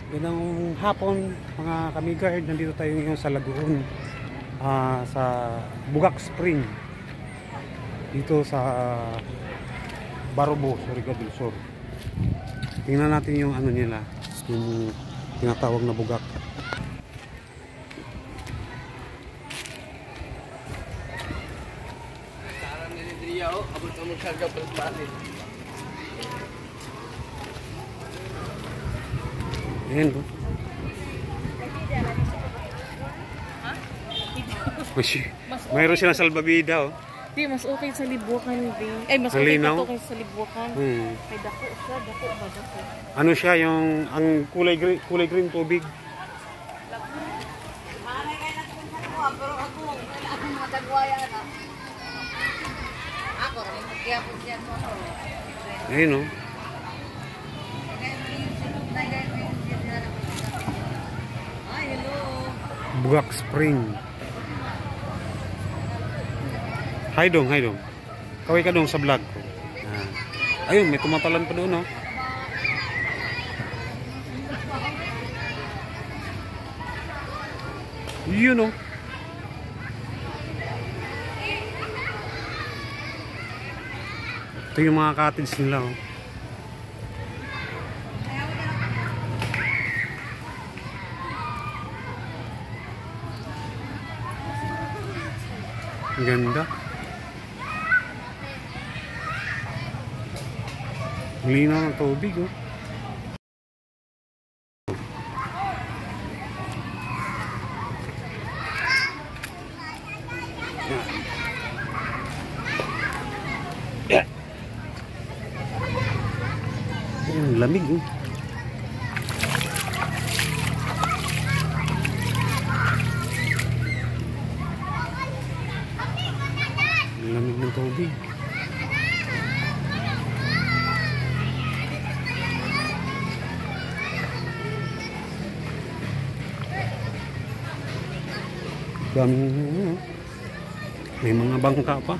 Ganang hapon mga kamigard, nandito tayo ngayon sa Lagoon, sa Bugak Spring, dito sa Barobo, Surigao del Sur. Tingnan natin yung ano nila, yung tinatawag na bugak. Ayan po. Mayroon silang salbabida, oh. Di, mas okay sa libukan, di. Ay, mas okay pa to kaysa sa libukan. Kay dako siya, dako ba dako? Ano siya, yung ang kulay green tubig. Pero ako matagwaya na. Ako rin magyapon siya mo. Ayun, oh. Ay, hello. Bugak Spring. Hi dong. Kaway ka dong sa vlog ko. Ayun, may tumatalan pa doon, oh. Yun, oh. Ito yung mga cottage nila, oh. Ang ganda. Ang linaw ng tubig, oh. Ang lamig, oh. Ang lamig ng tubig. Daming, may mga bangka pa.